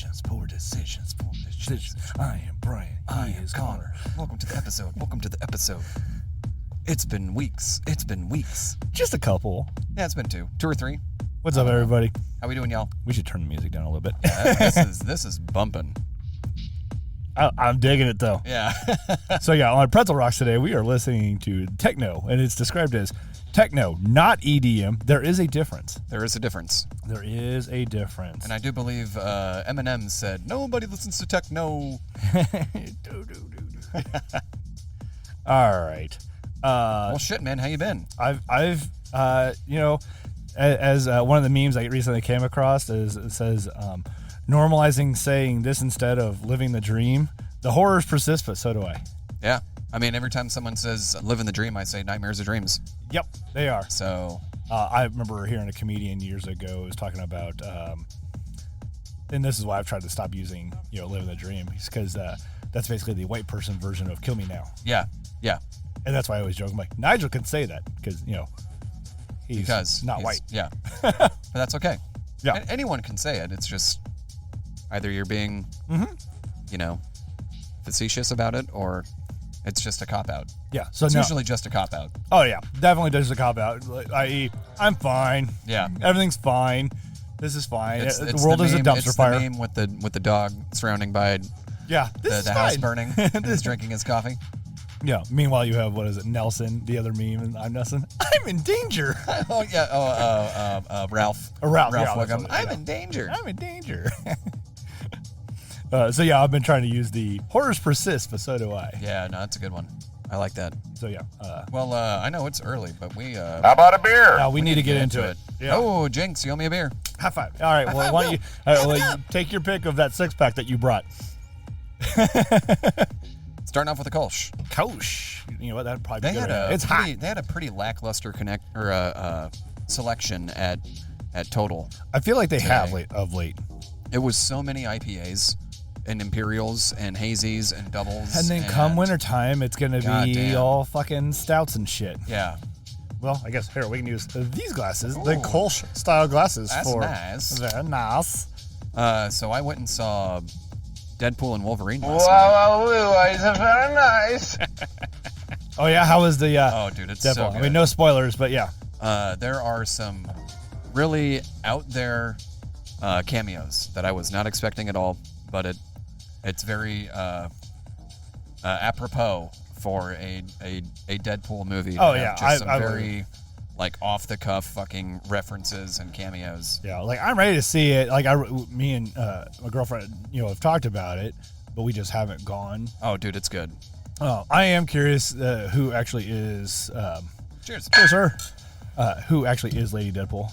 decisions. I am Brian. I am Conor. Welcome to the episode. It's been weeks. Just a couple. Yeah, it's been two or three. What's up, everybody? How we doing, y'all? We should turn the music down a little bit. This is bumping. I'm digging it, though. Yeah. So, yeah, on Pretzel Rocks today, we are listening to techno, and it's described as techno, not EDM. There is a difference. There is a difference. And I do believe Eminem said, nobody listens to techno. All right. Well, shit, man. How you been? I've as one of the memes I recently came across it says, normalizing saying this instead of living the dream. The horrors persist, but so do I. Yeah. I mean, every time someone says living the dream, I say nightmares are dreams. Yep, they are. So I remember hearing a comedian years ago was talking about, and this is why I've tried to stop using, living the dream, because that's basically the white person version of kill me now. Yeah. And that's why I always joke. I'm like, Nigel can say that because, he's not white. Yeah. But that's okay. Yeah. Anyone can say it. It's just either you're being, facetious about it, or it's just a cop-out. Yeah. So it's usually just a cop-out. Oh, yeah. Definitely just a cop-out. I.e., I'm fine. Yeah. Everything's fine. This is fine. The world is a dumpster fire. It's the meme with the dog surrounding by the house burning and he's drinking his coffee. Yeah. Meanwhile, you have, Nelson, the other meme, and I'm Nelson. I'm in danger. Oh, yeah. Ralph. Ralph Wiggum. I'm in danger. So, yeah, I've been trying to use the horrors persist, but so do I. Yeah, no, that's a good one. I like that. So, yeah. I know it's early, but we... How about a beer? We need to get into it. Yeah. Oh, Jinx, you owe me a beer. High five. All right, well, why don't you take your pick of that six-pack that you brought. Starting off with a Kolsch. Kolsch. You know what? That'd probably be good. It's hot. They had a pretty lackluster selection at Total. I feel like they have of late. It was so many IPAs and Imperials and Hazies and Doubles. And then come wintertime, it's going to be all fucking stouts and shit. Yeah. Well, I guess here we can use these glasses, the Kolsch style glasses. That's nice. Very nice. So I went and saw Deadpool and Wolverine last night. Wow, it's very nice. Oh, yeah? How was the oh, dude, it's Deadpool? so good. I mean, no spoilers, but yeah. There are some really out there cameos that I was not expecting at all, but it's very apropos for a Deadpool movie. Oh, yeah. Just some very off the cuff fucking references and cameos. Yeah, I'm ready to see it. Me and my girlfriend, have talked about it, but we just haven't gone. Oh, dude, it's good. I am curious who actually is. Cheers, sir. Who actually is Lady Deadpool?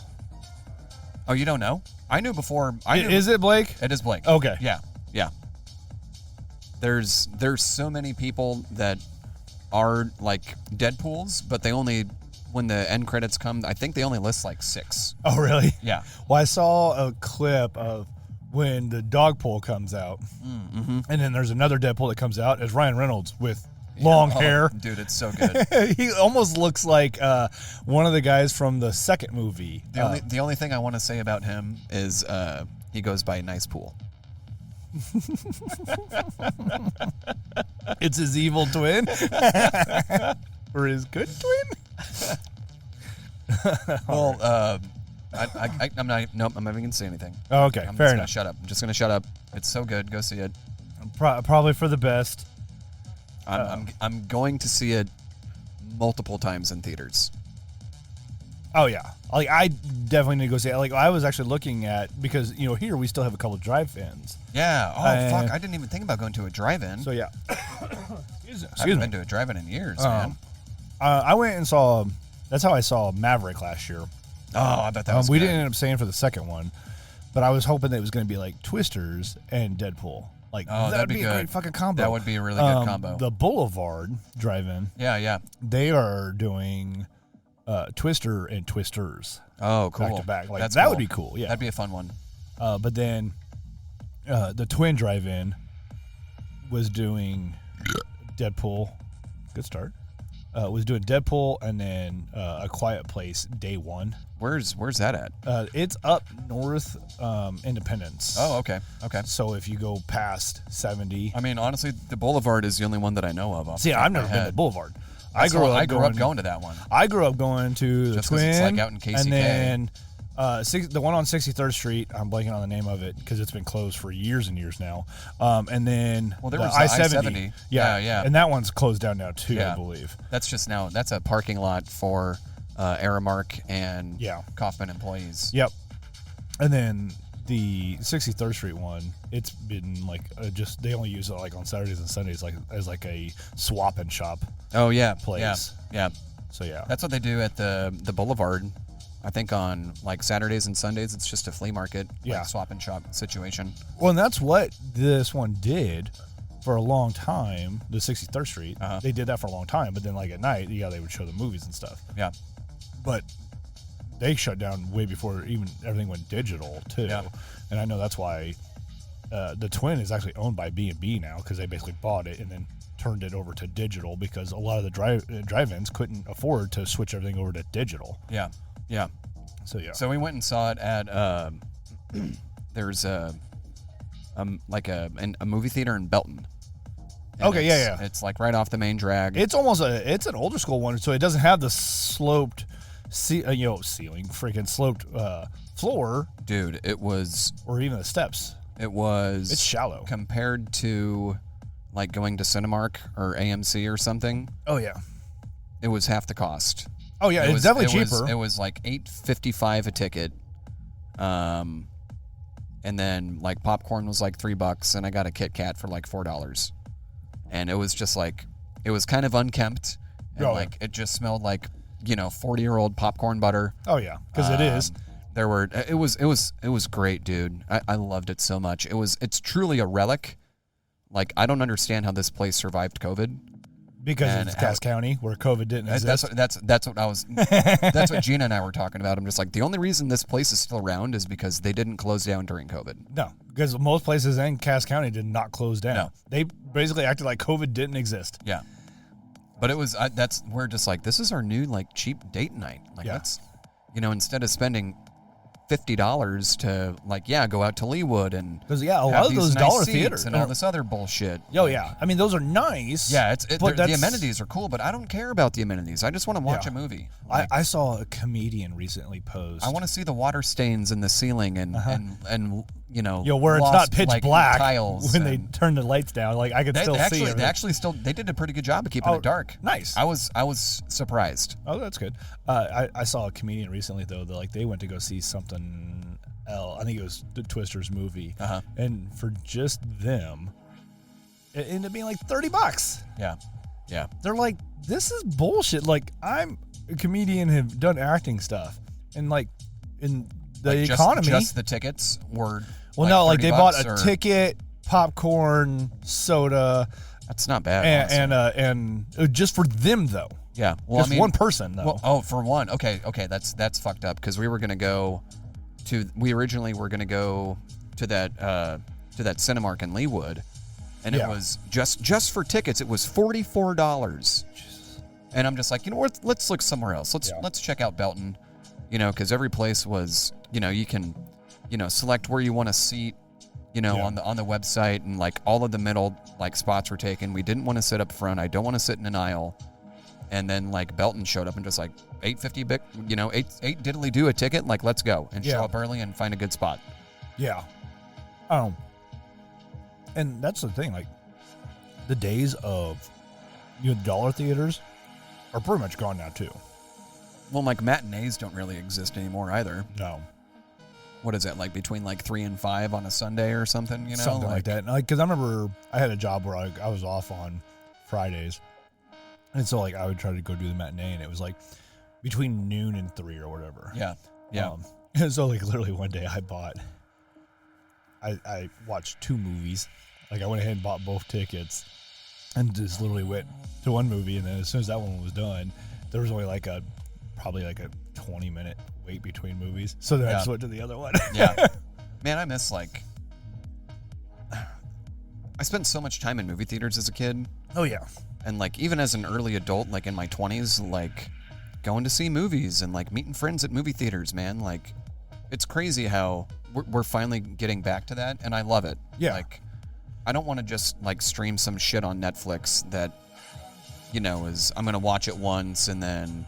Oh, you don't know? I knew before. Is it Blake? It is Blake. Okay. Yeah. There's so many people that are Deadpools, but they only, when the end credits come, I think they only list 6. Oh, really? Yeah. Well, I saw a clip of when the Dogpool comes out, and then there's another Deadpool that comes out as Ryan Reynolds with long hair. Dude, it's so good. He almost looks like one of the guys from the second movie. The only thing I want to say about him is he goes by Nice Pool. It's his evil twin? Or his good twin? Well, I'm not even going to say anything. Oh, okay, fair enough. Shut up. I'm just going to shut up. It's so good. Go see it. Probably for the best. I'm going to see it multiple times in theaters. Oh, yeah. I definitely need to go see it. I was actually looking at, because, here we still have a couple of drive-ins. Yeah. Oh, fuck. I didn't even think about going to a drive-in. So, yeah. Excuse me. I haven't been to a drive-in in years, man. I went and saw, that's how I saw Maverick last year. Oh, I bet that was We good. didn't end up staying for the second one, but I was hoping that it was going to be Twisters and Deadpool. That'd be a great fucking combo. That would be a really good combo. The Boulevard drive-in. Yeah. They are doing Twister and Twisters. Oh, cool. Back to back. That cool. Would be cool. Yeah. That'd be a fun one. But then the Twin drive-in was doing Deadpool. Good start. Was doing Deadpool and then A Quiet Place day one. Where's that at? It's up north, Independence. Oh, okay. So if you go past 70, I mean, honestly, the Boulevard is the only one that I know of. see, I've never been to the Boulevard. I grew up going to that one. I grew up going to the Just 'cause Twin, it's like out in KCK. and then the one on 63rd Street. I'm blanking on the name of it because it's been closed for years and years now. And then Well, there the was the I-70. Yeah. and that one's closed down now too, Yeah. I believe. That's just now. That's a parking lot for Aramark and Kaufman employees. Yep. And then the 63rd Street one, it's been like just they only use it like on Saturdays and Sundays, like as like a swap and shop. Oh yeah, place. Yeah. So yeah, That's what they do at the Boulevard. I think on like Saturdays and Sundays, it's just a flea market, like swap and shop situation. well, and that's what this one did for a long time. The 63rd Street, they did that for a long time. But then like at night, they would show the movies and stuff. Yeah. But they shut down way before even everything went digital too. Yeah. And I know that's why the Twin is actually owned by B&B now, because they basically bought it and then turned it over to digital because a lot of the drive-ins couldn't afford to switch everything over to digital. Yeah. Yeah. So yeah. So we went and saw it at there's a movie theater in Belton. And Okay, yeah. It's like right off the main drag. It's almost it's an older school one, so it doesn't have the sloped ceiling, freaking sloped floor. Dude, it was Or even the steps. It's shallow compared to like going to Cinemark or AMC or something. Oh yeah. It was half the cost. Oh yeah, it's definitely cheaper. It was like $8.55 a ticket, and then like popcorn was like $3, and I got a Kit Kat for like $4, and it was just like it was kind of unkempt, and it just smelled like 40-year-old popcorn butter. Oh yeah, because it is. It was great, dude. I loved it so much. It's truly a relic. Like I don't understand how this place survived COVID. Because it's Cass County, where COVID didn't exist. That's what I was. That's what Gina and I were talking about. I'm just like, the only reason this place is still around is because they didn't close down during COVID. No, because most places in Cass County did not close down. No. They basically acted like COVID didn't exist. Yeah, but it was. We're just like, this is our new like cheap date night. Like let's, instead of spending $50 to go out to Leawood and because a lot of those dollar theaters and all this other bullshit. Oh yeah, I mean those are nice. Yeah, the amenities are cool, but I don't care about the amenities. I just want to watch a movie. I saw a comedian recently post. I want to see the water stains in the ceiling and where it's not pitch black tiles when they turn the lights down. Like I could still see it. They did a pretty good job of keeping it dark. Nice. I was surprised. Oh, that's good. I saw a comedian recently though that they went to go see something else. I think it was the Twisters movie, and for just them, it ended up being like $30. Yeah. They're like, this is bullshit. Like I'm a comedian, have done acting stuff, and like in the economy, just the tickets were. Well, no, like they bought a or... ticket, popcorn, soda. That's not bad. And just for them though. Yeah, well, just one person though. Well, for one. Okay, that's fucked up because we originally were gonna go to that Cinemark in Leawood, and it was just for tickets. It was $44. And I'm just like, let's look somewhere else. Let's check out Belton, because every place was, you can, select where you want to seat, on the website, and like all of the middle like spots were taken. We didn't want to sit up front. I don't want to sit in an aisle. And then like Belton showed up and just like $8.50 $8 diddly do a ticket. Like let's go and show up early and find a good spot. Yeah. And that's the thing. Like the days of dollar theaters are pretty much gone now too. Well, like matinees don't really exist anymore either. No. What is it, like between like 3 and 5 on a Sunday or something? Something like that. Because I remember I had a job where I was off on Fridays. And so, like, I would try to go do the matinee, and it was, like, between noon and 3 or whatever. Yeah. And so, like, literally one day I watched 2 movies. Like, I went ahead and bought both tickets and just literally went to one movie. And then as soon as that one was done, there was only, probably a 20-minute wait between movies. So then I just went to the other one. Yeah. Man, I miss, I spent so much time in movie theaters as a kid. Oh, yeah. And, even as an early adult, in my 20s, going to see movies and like meeting friends at movie theaters, man. Like, it's crazy how we're finally getting back to that, and I love it. Yeah. Like, I don't want to just like stream some shit on Netflix that, you know, is I'm gonna watch it once and then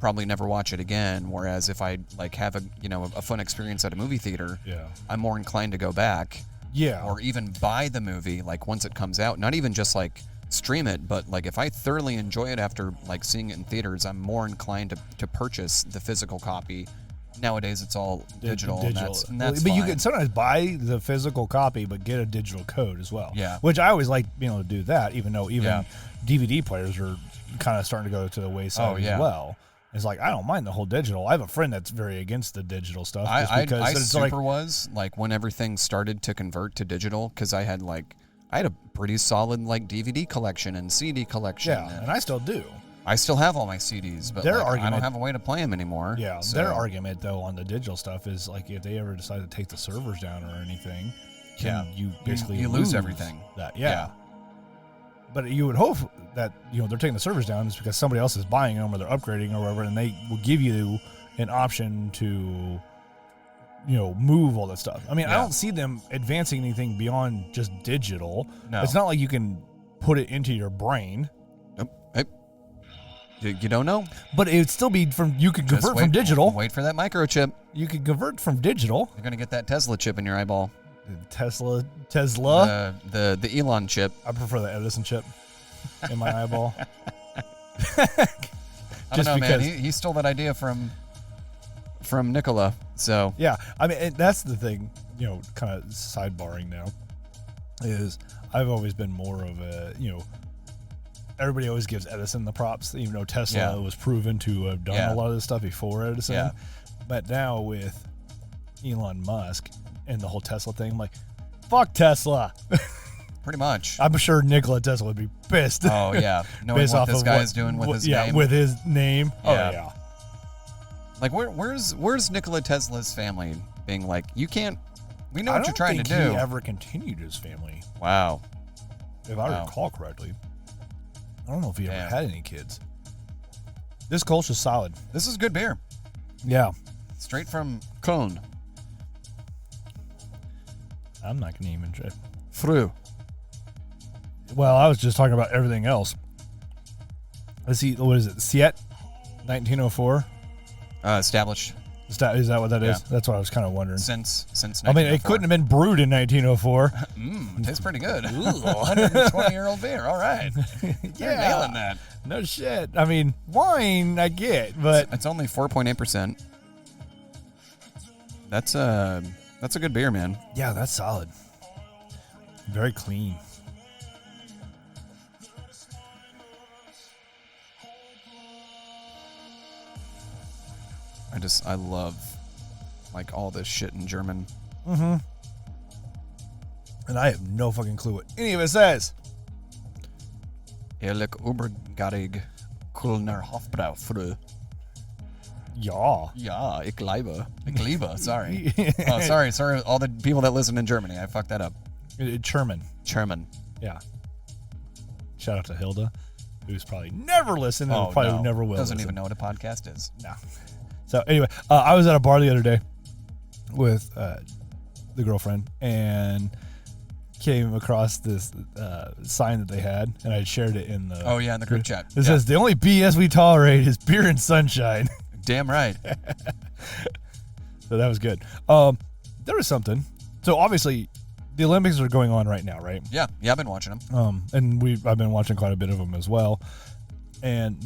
probably never watch it again. Whereas if I like have a fun experience at a movie theater, I'm more inclined to go back. Yeah. Or even buy the movie like once it comes out. Not even just like stream it, but like if I thoroughly enjoy it after like seeing it in theaters, I'm more inclined to purchase the physical copy. Nowadays it's all digital. And that's but fine. you can sometimes buy the physical copy but get a digital code as well. Yeah. Which I always like being able to do that, even though DVD players are kind of starting to go to the wayside as well. It's like, I don't mind the whole digital. I have a friend that's very against the digital stuff. I was when everything started to convert to digital, because I had a pretty solid like DVD collection and CD collection. Yeah, and I still do. I still have all my CDs, but I don't have a way to play them anymore. Yeah, their argument though on the digital stuff is like if they ever decide to take the servers down or anything, you basically lose everything. Yeah. But you would hope that they're taking the servers down is because somebody else is buying them or they're upgrading or whatever, and they will give you an option to move all that stuff. I mean, I don't see them advancing anything beyond just digital. No. It's not like you can put it into your brain. Nope. You don't know? But it would still be you could convert from digital. Wait for that microchip. You could convert from digital. You're going to get that Tesla chip in your eyeball. Tesla? The Elon chip. I prefer the Edison chip in my eyeball. I don't know, man. He stole that idea from Nikola. So yeah, I mean, that's the thing. Kind of sidebarring now is I've always been more of a everybody always gives Edison the props, even though Tesla was proven to have done a lot of this stuff before Edison. Yeah. But now with Elon Musk and the whole Tesla thing, I'm like, fuck Tesla. Pretty much. I'm sure Nikola Tesla would be pissed. Oh yeah, knowing what this guy is doing with his name. Yeah, with his name. Yeah. Oh yeah. Like where's Nikola Tesla's family being like, you can't? We know what you're trying to do. I don't think he ever continued his family. Wow. If I recall correctly, I don't know if he ever had any kids. This Kolsch is solid. This is good beer. Yeah. Straight from Köln. I'm not going to even try. Fruh. Well, I was just talking about everything else. Let's see. What is it? Siet? 1904? Established. Is that what that is? That's what I was kind of wondering. Since 1904. I mean, it couldn't have been brewed in 1904. Tastes pretty good. 120-year-old beer. All right. You're nailing that. No shit. I mean, wine I get, but it's only 4.8%. That's a good beer, man. Yeah, that's solid. Very clean. I love like all this shit in German. Mm-hmm. And I have no fucking clue what any of it says. Ehrlich übergarig Kölner Hofbrau Fruh. Ja. Ja, ich liebe. Sorry. Oh, sorry. All the people that listen in Germany, I fucked that up. German. Yeah. Shout out to Hilda, who's probably never listened and probably never will. Doesn't even know what a podcast is. No. So anyway, I was at a bar the other day with the girlfriend and came across this sign that they had, and I shared it in the in the group chat. It says the only BS we tolerate is beer and sunshine. Damn right. So that was good. There was something. So obviously, the Olympics are going on right now, right? Yeah, I've been watching them. And I've been watching quite a bit of them as well, and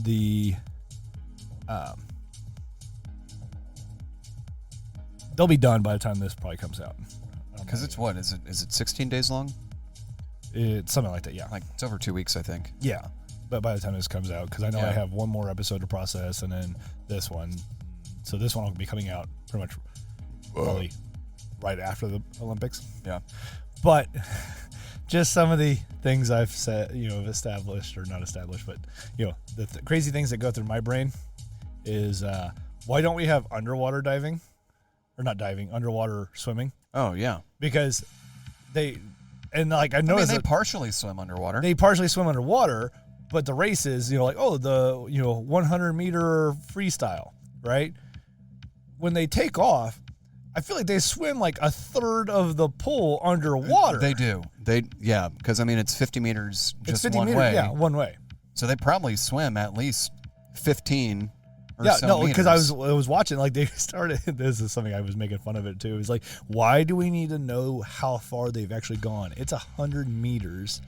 they'll be done by the time this probably comes out. Because it's what? Is it 16 days long? It's something like that, yeah. Like it's over 2 weeks, I think. Yeah, but by the time this comes out, because I know I have one more episode to process, and then this one. So this one will be coming out pretty much probably right after the Olympics. Yeah. But just some of the things I've said, established or not established, but the crazy things that go through my brain is why don't we have underwater diving? Or not diving, underwater swimming. Oh, yeah. Because I noticed they partially swim underwater. They partially swim underwater, But the races, like, the 100-meter freestyle, right? When they take off, I feel like they swim like a third of the pool underwater. They do. Because it's 50 meters just one way. Yeah, one way. So they probably swim at least 15 or so no, meters. because I was watching, like, they started, this is something I was making fun of it too. It's like, why do we need to know how far they've actually gone? It's 100 meters.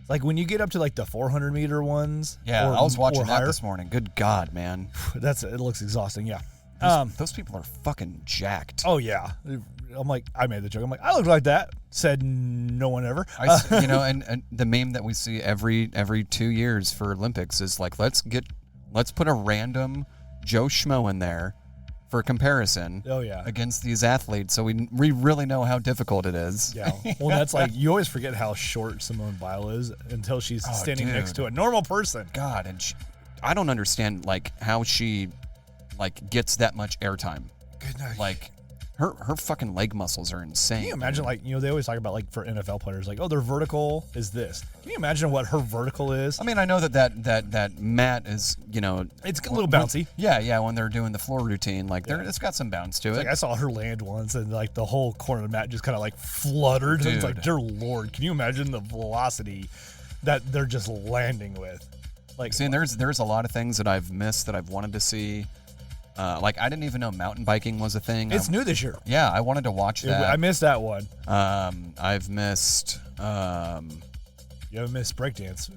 Like, when you get up to, like, the 400-meter ones. Yeah, I was watching that higher, this morning. Good God, man. It looks exhausting, yeah. Those people are fucking jacked. Oh, yeah. I'm like, I made the joke. I'm like, I look like that. Said no one ever. And the meme that we see every 2 years for Olympics is like, let's put a random Joe Schmo in there for comparison. Oh, yeah. Against these athletes, so we really know how difficult it is. Yeah. Well, that's like, you always forget how short Simone Biles is until she's standing next to a normal person. God, and I don't understand like how she like gets that much airtime. Goodness. Like her fucking leg muscles are insane. Can you imagine, like, they always talk about, like, for NFL players, like, their vertical is this. Can you imagine what her vertical is? I mean, I know that mat is, it's a little bouncy. Yeah, when they're doing the floor routine, like, it's got some bounce to it. Like, I saw her land once, and, like, the whole corner of the mat just kind of, like, fluttered. Dude. It's like, dear Lord, can you imagine the velocity that they're just landing with? Like, see, and there's a lot of things that I've missed that I've wanted to see. Like, I didn't even know mountain biking was a thing. It's new this year. Yeah, I wanted to watch that. I missed that one. I've missed. You haven't missed breakdance.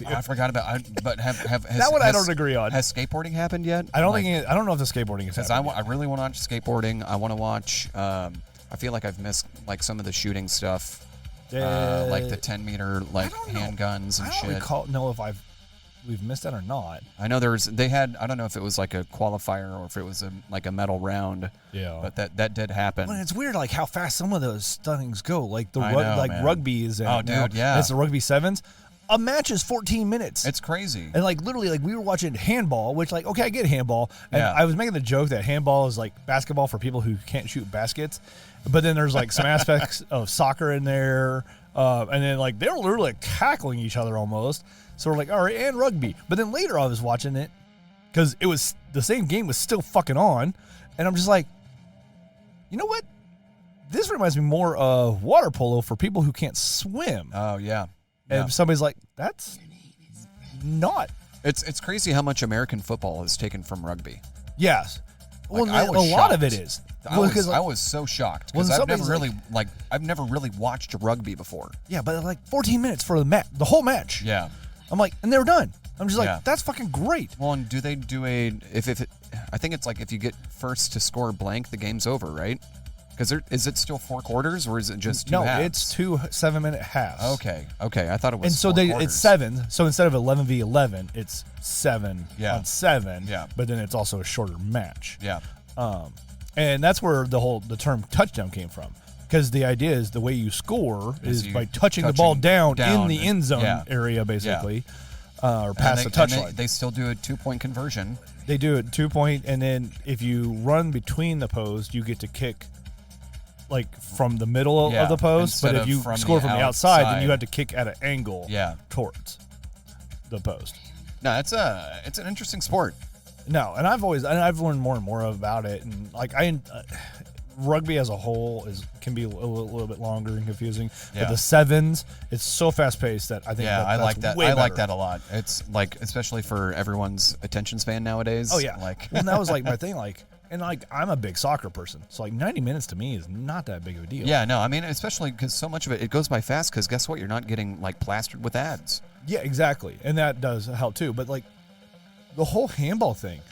I forgot about. But has that one I don't agree on. Has skateboarding happened yet? I don't think. I don't know if the skateboarding is happening. I really want to watch skateboarding. I want to watch. I feel like I've missed like some of the shooting stuff, like the 10-meter like handguns and shit. I don't know if we've missed that or not. I know they had, I don't know if it was like a qualifier or if it was like a medal round. Yeah. But that did happen. Well, it's weird, like, how fast some of those things go. Like, man. rugby is. Oh, dude, yeah. It's the rugby sevens. A match is 14 minutes. It's crazy. And, like, literally, like, we were watching handball, which, like, okay, I get handball. And I was making the joke that handball is like basketball for people who can't shoot baskets. But then there's, like, some aspects of soccer in there. And then, like, they were literally like, tackling each other almost. So we're like, all right, and rugby. But then later I was watching it because it was the same game was still fucking on. And I'm just like, you know what? This reminds me more of water polo for people who can't swim. Oh, yeah. And somebody's like, that's not. It's crazy how much American football is taken from rugby. Yes. Like, well, a lot of it is. I was so shocked because I've never really watched rugby before. Yeah, but like 14 minutes for the whole match. Yeah. I'm like, and they're done. I'm just like, that's fucking great. Well, and do they do I think it's like if you get first to score blank, the game's over, right? Because is it still 4 quarters or is it just 2 halves? No, it's 2 7-minute halves. Okay, I thought it was. And so it's 7. So instead of 11v11, it's 7 on 7. Yeah. But then it's also a shorter match. Yeah. And that's where the term touchdown came from. Because the idea is the way you score is by touching the ball down in the end zone area, basically, or past the touchline. They still do a 2-point conversion. They do it 2-point, and then if you run between the post, you get to kick like from the middle of the post. But if you score from the outside, then you have to kick at an angle towards the post. No, it's an interesting sport. No, and I've learned more and more about it, and like rugby as a whole can be a little bit longer and confusing. But the sevens, it's so fast paced that I think I like that. I like that a lot. It's like especially for everyone's attention span nowadays. Oh yeah, like well, that was like my thing. Like, and like I'm a big soccer person, so like 90 minutes to me is not that big of a deal. Yeah, no, I mean especially because so much of it goes by fast. Because guess what, you're not getting like plastered with ads. Yeah, exactly, and that does help too. But like the whole handball thing,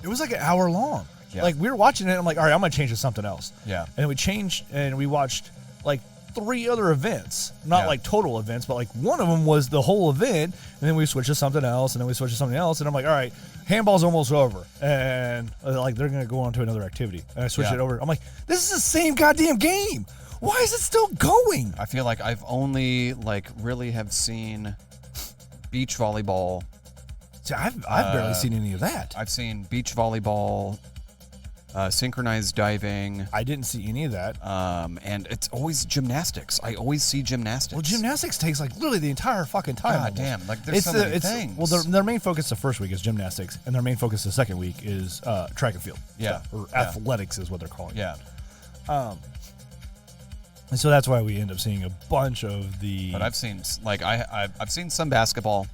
it was like an hour long. Yeah. Like we were watching it, and I'm like, all right, I'm gonna change to something else. Yeah. And we changed, and we watched like 3 other events, not like total events, but like one of them was the whole event, and then we switched to something else, and then we switched to something else, and I'm like, all right, handball's almost over, and like they're gonna go on to another activity, and I switched it over. I'm like, this is the same goddamn game. Why is it still going? I feel like I've only like really have seen beach volleyball. See, I've barely seen any of that. I've seen beach volleyball. synchronized diving. I didn't see any of that. And it's always gymnastics. I always see gymnastics. Well, gymnastics takes like literally the entire fucking time. God damn! Like there's so many things. Well, their main focus the first week is gymnastics, and their main focus the second week is track and field. Yeah. Stuff, or athletics is what they're calling it. Yeah. And so that's why we end up seeing a bunch of the. But I've seen I've seen some basketball.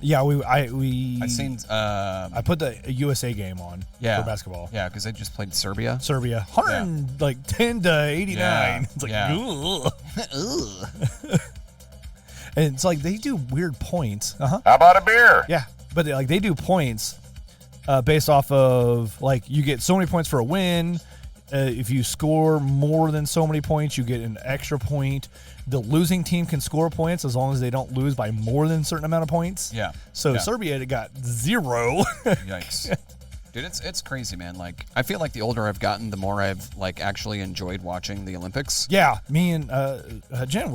Yeah, I've seen. I put the USA game on for basketball. Yeah, because they just played Serbia. 10 to 89. Yeah. It's like, Yeah. ugh. And it's like they do weird points. How about a beer? Yeah, but they do points based off of like you get so many points for a win. If you score more than so many points, you get an extra point. The losing team can score points as long as they don't lose by more than a certain amount of points. Yeah. So Serbia got 0. Yikes. Dude, it's crazy, man. Like, I feel like the older I've gotten, the more I've like actually enjoyed watching the Olympics. Yeah, me and Jen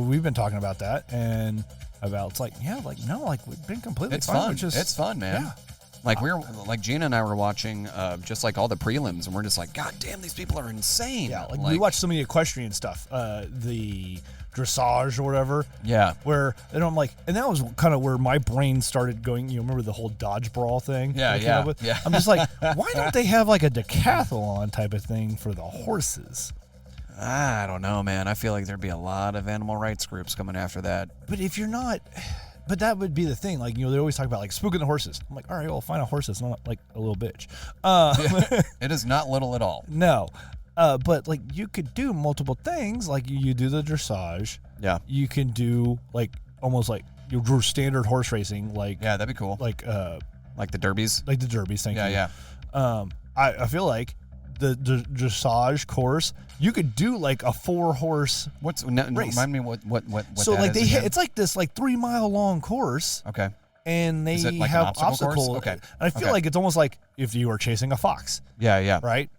we've been talking about that and about it's like we've been completely It's fine. fun. It's fun, man. Yeah. Like Gina and I were watching just like all the prelims, and we're just like, God damn, these people are insane. Yeah, like we watched some of the equestrian stuff, the dressage or whatever. Yeah. And I'm like, and that was kind of where my brain started going. You remember the whole dodge brawl thing? Yeah. I'm just like, why don't they have like a decathlon type of thing for the horses? I don't know, man. I feel like there'd be a lot of animal rights groups coming after that. But if you're not. But that would be the thing. Like, they always talk about, like, spooking the horses. I'm like, all right, well, find a horse that's not, like, a little bitch. It is not little at all. No. But, like, you could do multiple things. Like, you do the dressage. Yeah. You can do, like, almost like your standard horse racing. Like, yeah, that'd be cool. Like the derbies? Like the derbies, thank you. Yeah. I feel like the dressage course, you could do like a 4-horse race. Remind me what so that like is again? it's like this like 3-mile long course. Okay. And they Is it like have an obstacle obstacles. course? Okay. And I feel like it's almost like if you were chasing a fox. Yeah. Right?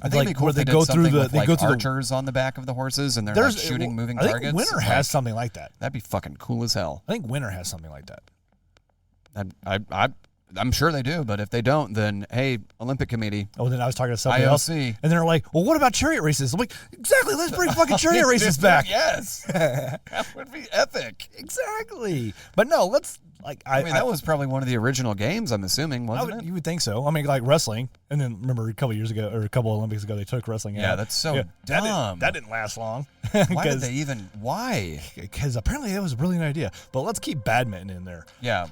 I think it'd be cool if they go through archers on the back of the horses and they're like shooting moving targets. I think Winter has something like that. That'd be fucking cool as hell. I think Winter has something like that. I'm sure they do, but if they don't, then hey, Olympic Committee. Oh, then I was talking to somebody else, and they're like, "Well, what about chariot races?" I'm like, "Exactly, let's bring fucking chariot races back." Yes, that would be epic. Exactly, but no, let's like. I mean, that was probably one of the original games. I'm assuming, wasn't it? You would think so. I mean, like wrestling, and then remember a couple years ago or a couple Olympics ago, they took wrestling out. Yeah, that's so dumb. That didn't last long. Why did they even? Why? Because apparently that was a brilliant idea. But let's keep badminton in there. Yeah.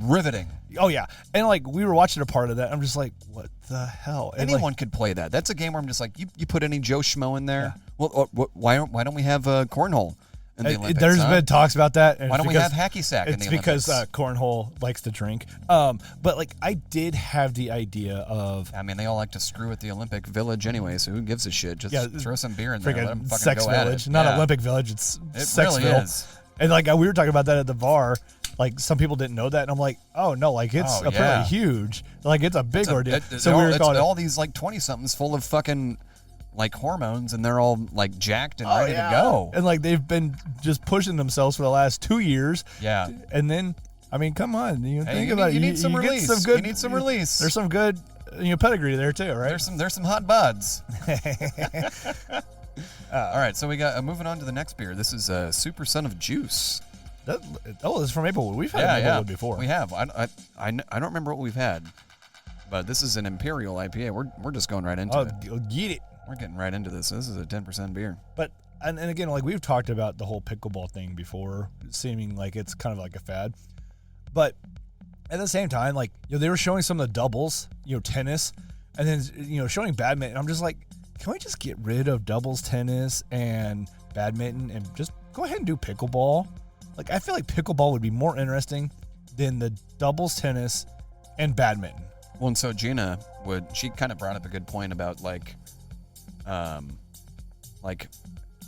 Riveting. Oh yeah, and like we were watching a part of that. I'm just like, what the hell? And anyone could play that. That's a game where I'm just like, you put any Joe Schmo in there. Yeah. Well, why don't we have cornhole in the Olympics? There's been talks about that. And why don't we have hacky sack in the Olympics? It's because cornhole likes to drink. But like I did have the idea of. I mean, they all like to screw at the Olympic Village anyway, so who gives a shit? Just throw some beer in there. Let them fucking sex go village, at it. not Olympic Village. It's Sexville. Really is. And like we were talking about that at the bar. Like some people didn't know that, and I'm like, oh no, like it's apparently huge. Like it's a big ordeal. So we were calling all these like 20-somethings full of fucking like hormones, and they're all like jacked and ready to go. And like they've been just pushing themselves for the last 2 years. Yeah. And then I mean, come on, think about it. You need some release. You need some release. There's some good pedigree there too, right? There's some hot buds. All right, so we got moving on to the next beer. This is Super Son of Juice. This is from Maplewood. We've had Maplewood before. We have. I don't remember what we've had, but this is an Imperial IPA. We're just going right into it. Get it. We're getting right into this. This is a 10% beer. But and again, like we've talked about the whole pickleball thing before, seeming like it's kind of like a fad. But at the same time, like they were showing some of the doubles, tennis, and then showing badminton. I'm just like, can we just get rid of doubles tennis and badminton and just go ahead and do pickleball? Like, I feel like pickleball would be more interesting than the doubles tennis and badminton. Well, and so Gina she kind of brought up a good point about like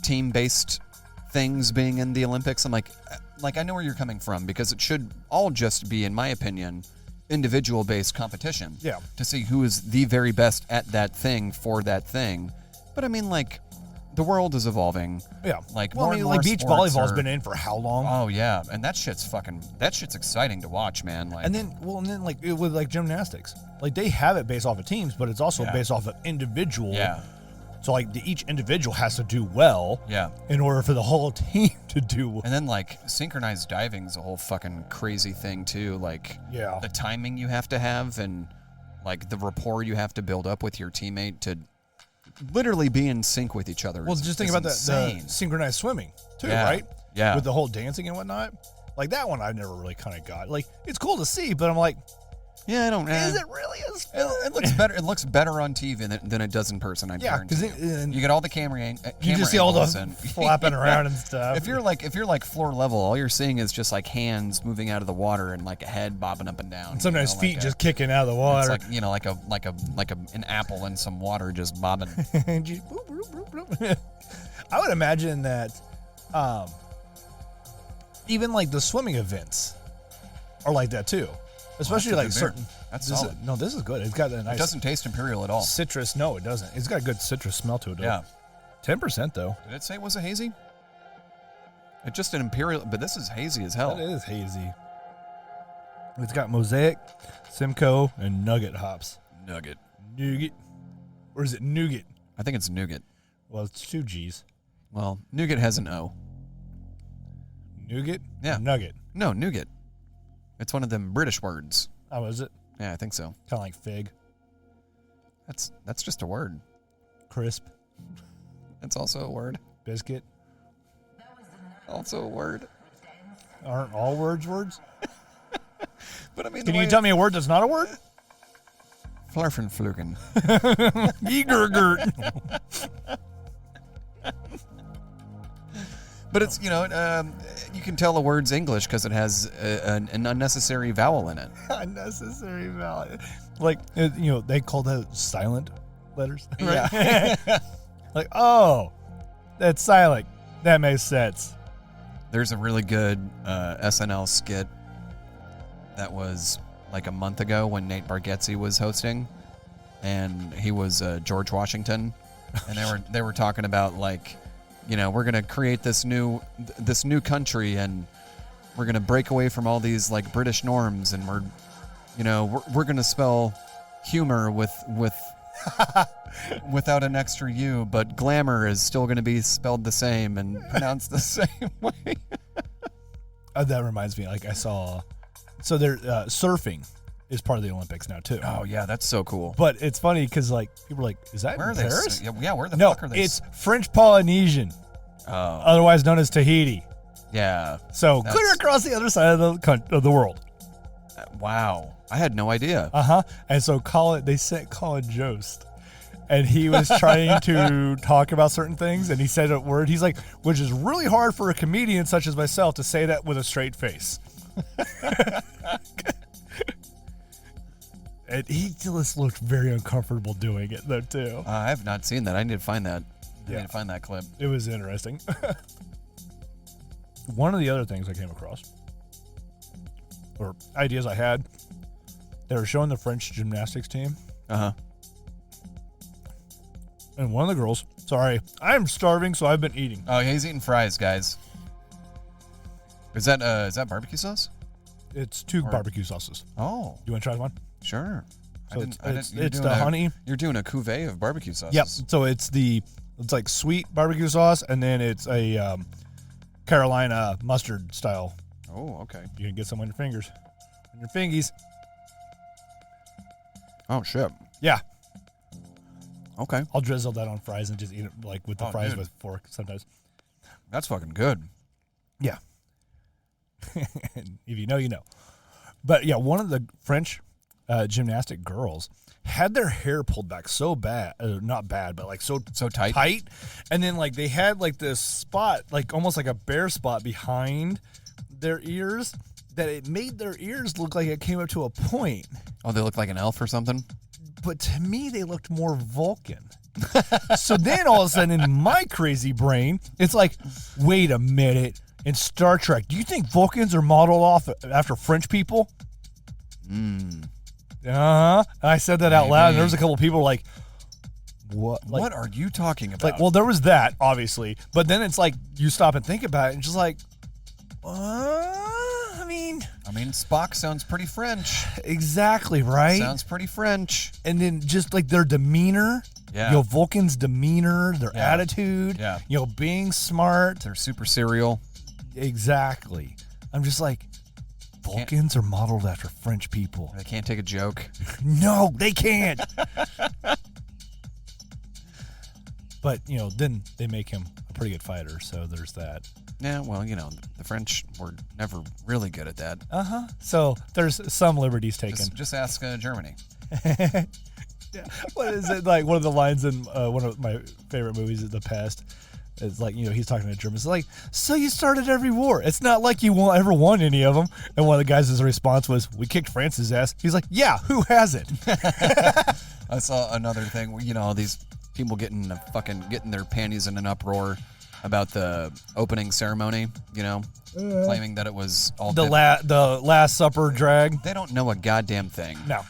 team-based things being in the Olympics. I'm like I know where you're coming from, because it should all just be, in my opinion, individual-based competition. Yeah. To see who is the very best at that thing for that thing. But I mean, like, the world is evolving. Yeah. Like, well, more I mean, and like more beach sports volleyball's are- been in for how long? Oh yeah, and that shit's exciting to watch, man. Like, And then like with like gymnastics, like they have it based off of teams, but it's also Yeah. based off of individual. yeah, So like each individual has to do well yeah. in order for the whole team to do well. And then like synchronized diving's a whole fucking crazy thing too. Like, Yeah. the timing you have to have and like the rapport you have to build up with your teammate to literally be in sync with each other. Well, is- just think is about the insane. synchronized swimming too, Yeah. right? Yeah. With the whole dancing and whatnot. Like that one I never really kind of got. Like it's cool to see, but I'm like, Yeah, I don't. is it really as fun? It looks better. It looks better on TV than it does in person. I Yeah, guarantee 'cause you. You get all the camera. You just see all the and, flapping around and stuff. If you're like floor level, all you're seeing is just like hands moving out of the water and like a head bobbing up and down. And sometimes you know, feet like just kicking out of the water. It's like an apple in some water just bobbing. And just boop, boop, boop, boop. I would imagine that even like the swimming events are like that too. Especially that's a like good beer. certain. That's this solid. This is good. It's got a It nice doesn't taste imperial at all. citrus. No, it doesn't. It's got a good citrus smell to it. Though. Yeah. 10% though. Did it say it was a hazy? It's just an imperial, but this is hazy as hell. That is hazy. It's got Mosaic, Simcoe, and Nugget hops. Nugget. Nougat. Or is it Nougat? I think it's nougat. Well, it's 2 G's. Well, nougat has an O. Nougat? Yeah. Or Nugget. No, nougat. It's one of them British words. Oh, is it? Yeah, I think so. Kind of like fig. That's just a word. Crisp. That's also a word. Biscuit. Also a word. Aren't all words words? But I mean, Can you tell me a word that's not a word? Flarfenflugen. Egergert. But it's, you can tell a word's English because it has an unnecessary vowel in it. Unnecessary value. Like, they call that silent letters. Yeah. Right? Like, oh, that's silent. That makes sense. There's a really good SNL skit that was like a month ago when Nate Bargatze was hosting, and he was George Washington, and they were talking about like, we're gonna create this new country, and we're gonna break away from all these like British norms, and we're gonna spell humor with without an extra U, but glamour is still gonna be spelled the same and pronounced the same way. That reminds me, like I saw, so there surfing is part of the Olympics now too. Oh yeah, that's so cool. But it's funny because like people are like, is that Where in are they? Paris? Yeah, where the No, fuck are they? it's French Polynesian, Oh, otherwise known as Tahiti. yeah. So That's- clear across the other side of the world. Wow, I had no idea. And so they sent Colin Jost, and he was trying to talk about certain things, and he said a word. He's like, which is really hard for a comedian such as myself to say that with a straight face. And he just looked very uncomfortable doing it though too. I have not seen that. I need to find that. I Yeah. need to find that clip. It was interesting. One of the other things I came across, or ideas I had, they were showing the French gymnastics team, Uh-huh. and one of the girls, sorry, I'm starving, so I've been eating. Oh, yeah, he's eating fries, guys. Is that barbecue sauce? It's 2 barbecue sauces. Oh, You want to try one? sure. So it's you're the doing honey. You're doing a cuvee of barbecue sauces. Yep. So it's like sweet barbecue sauce, and then it's a Carolina mustard style. Oh, okay. You can get some on your fingers, on your fingies. Oh, shit. Yeah. Okay. I'll drizzle that on fries and just eat it like with the fries dude. with fork sometimes. That's fucking good. Yeah. If you know, you know. But yeah, one of the French gymnastic girls had their hair pulled back so bad, not bad, but like so tight. And then like they had like this spot, like almost like a bare spot behind their ears, that it made their ears look like it came up to a point. Oh, they look like an elf or something? But to me, they looked more Vulcan. So then all of a sudden in my crazy brain, it's like, wait a minute. In Star Trek, do you think Vulcans are modeled off after French people? Mm. And I said that out loud, and there was a couple of people like, what? Like, what are you talking about? Like, well, there was that, obviously. But then it's like, you stop and think about it and just like, I mean, Spock sounds pretty French. Exactly, right? Sounds pretty French. And then just like their demeanor. Yeah. You know, Vulcan's demeanor, their attitude. Yeah. You know, being smart. They're super serial. Exactly. I'm just like, Vulcans are modeled after French people. They can't take a joke. No, they can't. But, you know, then they make him a pretty good fighter, so there's that. Yeah, well, you know, the French were never really good at that. Uh-huh. So there's some liberties taken. Just ask Germany. Yeah. What is it? Like, one of the lines in one of my favorite movies of the past is like, you know, he's talking to Germans. It's like, so you started every war. It's not like you ever won any of them. And one of the guys' response was, we kicked France's ass. He's like, yeah, who hasn't? I saw another thing where, you know, these people getting their panties in an uproar about the opening ceremony, you know, claiming that it was all the Last Supper drag. They don't know a goddamn thing. No.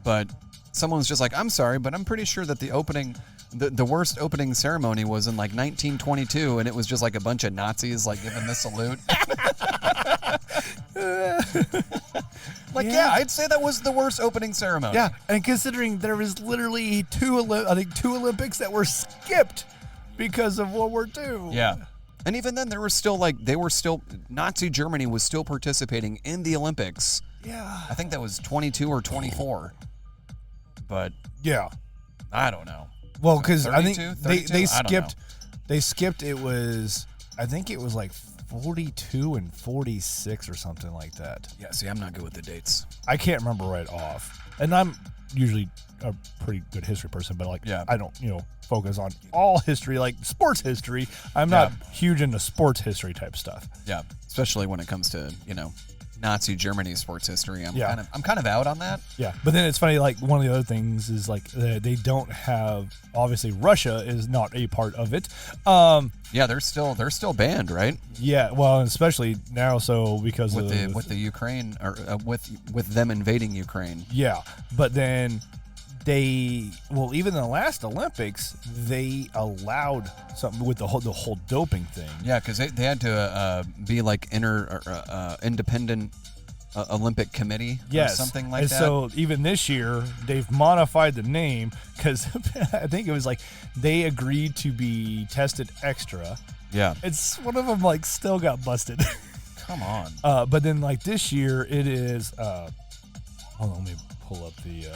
But someone was just like, I'm sorry, but I'm pretty sure that the worst opening ceremony was in like 1922, and it was just like a bunch of Nazis like giving the salute. Yeah, I'd say that was the worst opening ceremony. Yeah, and considering there was literally two Olympics that were skipped because of World War II. Yeah. And even then, Nazi Germany was still participating in the Olympics. Yeah. I think that was 22 or 24. But yeah, I don't know. Well, because I think 32? they skipped. They skipped. It was, I think it was like 42 and 46 or something like that. Yeah. See, I'm not good with the dates. I can't remember right off, and I'm usually a pretty good history person, but like, I don't, focus on all history, like sports history. I'm not huge into sports history type stuff. Yeah, especially when it comes to Nazi Germany sports history. I'm kind of out on that. Yeah, but then it's funny. Like, one of the other things is like they don't have, obviously Russia is not a part of it. Yeah, they're still banned, right? Yeah, well, especially now, so because with the Ukraine or with them invading Ukraine. Yeah, but then even in the last Olympics, they allowed something with the whole doping thing. Yeah, because they had to be like independent Olympic committee or something like that. So even this year, they've modified the name because I think it was like they agreed to be tested extra. Yeah. It's one of them like still got busted. Come on. But then like this year it is, hold on, let me pull up the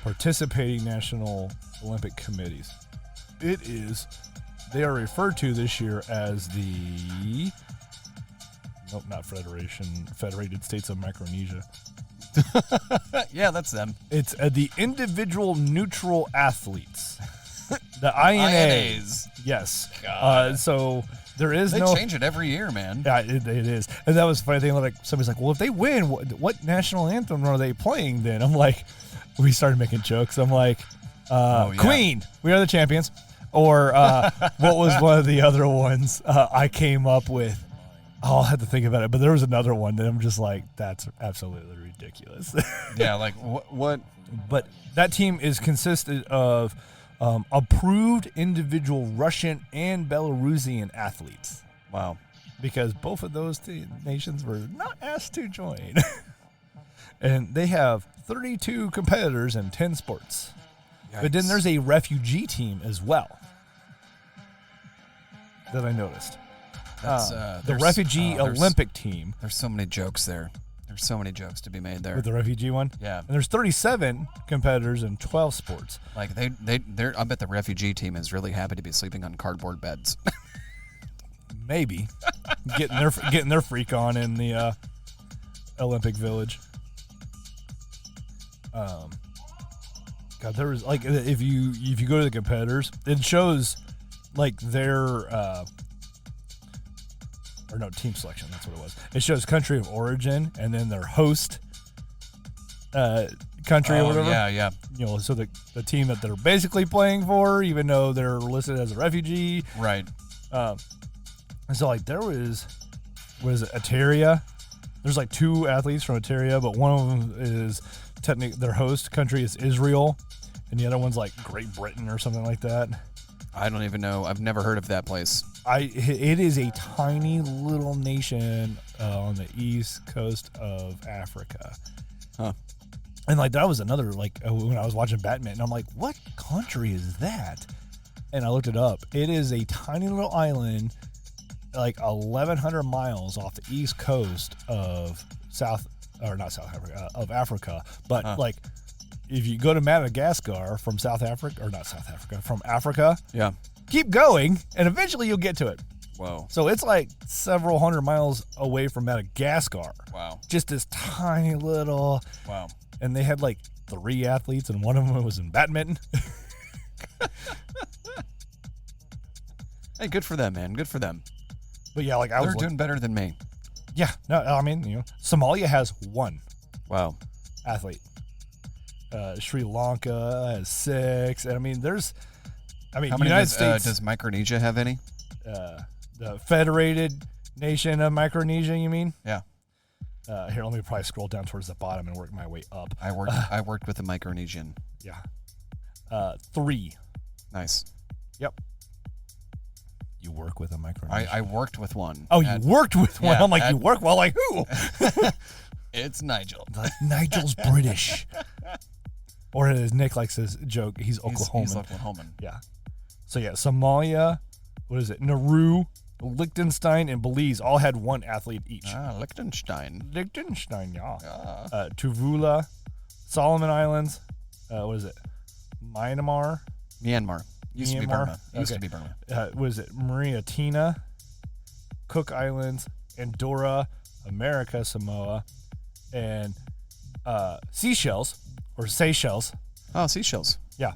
participating National Olympic Committees. They are referred to this year as the, nope, not Federation, Federated States of Micronesia. Yeah, that's them. It's the Individual Neutral Athletes. The INAs. Yes. So there is they no... They change it every year, man. Yeah, it is. And that was a funny thing. Like, somebody's like, well, if they win, what national anthem are they playing then? I'm like... We started making jokes. I'm like, Queen, we are the champions. Or what was one of the other ones I came up with? I'll have to think about it. But there was another one that I'm just like, that's absolutely ridiculous. Yeah, like what? But that team is consisted of approved individual Russian and Belarusian athletes. Wow. Because both of those nations were not asked to join. And they have 32 competitors in 10 sports. Yikes. But then there's a refugee team as well that I noticed. The refugee Olympic team. There's so many jokes there. There's so many jokes to be made there. With the refugee one? Yeah. And there's 37 competitors in 12 sports. Like they're I bet the refugee team is really happy to be sleeping on cardboard beds. Maybe. getting their freak on in the Olympic Village. God, there was like, if you go to the competitors, it shows like their team selection. That's what it was. It shows country of origin and then their host country or whatever. Yeah. So the team that they're basically playing for, even though they're listed as a refugee. Right. And so like there was Eritrea. There's like two athletes from Eritrea, but one of them is technically their host country is Israel, and the other one's like Great Britain or something like that. I don't even know. I've never heard of that place. It is a tiny little nation on the east coast of Africa. Huh. And like that was another like when I was watching Batman, and I'm like, what country is that? And I looked it up. It is a tiny little island, like 1,100 miles off the east coast of Africa. But like, if you go to Madagascar from from Africa, yeah, keep going, and eventually you'll get to it. Whoa. So it's like several hundred miles away from Madagascar. Wow. Just this tiny little. Wow. And they had like 3 athletes, and one of them was in badminton. Hey, good for them, man. Good for them. But yeah, like they're doing better than me. Yeah, no, I mean, Somalia has 1 Wow. athlete. Sri Lanka has 6, and I mean, How many United States does Micronesia have any? The Federated Nation of Micronesia, you mean? Yeah. Here, let me probably scroll down towards the bottom and work my way up. I worked with a Micronesian. Yeah. 3. Nice. Yep. You work with a Micronesian? I worked with one. Oh, you worked with one? Yeah, I'm like, you work well, like who? It's Nigel. Like, Nigel's British. Or as Nick likes to joke, he's Oklahoman. He's Oklahoman. Yeah. So yeah, Somalia, what is it? Nauru, Liechtenstein, and Belize all had 1 athlete each. Liechtenstein. Liechtenstein, yeah. Tuvalu, Solomon Islands, what is it? Myanmar. Used to be Burma. Used to be Burma. What is it? Mauritania, Cook Islands, Andorra, America, Samoa, and Seychelles. Oh, Seychelles. Yeah.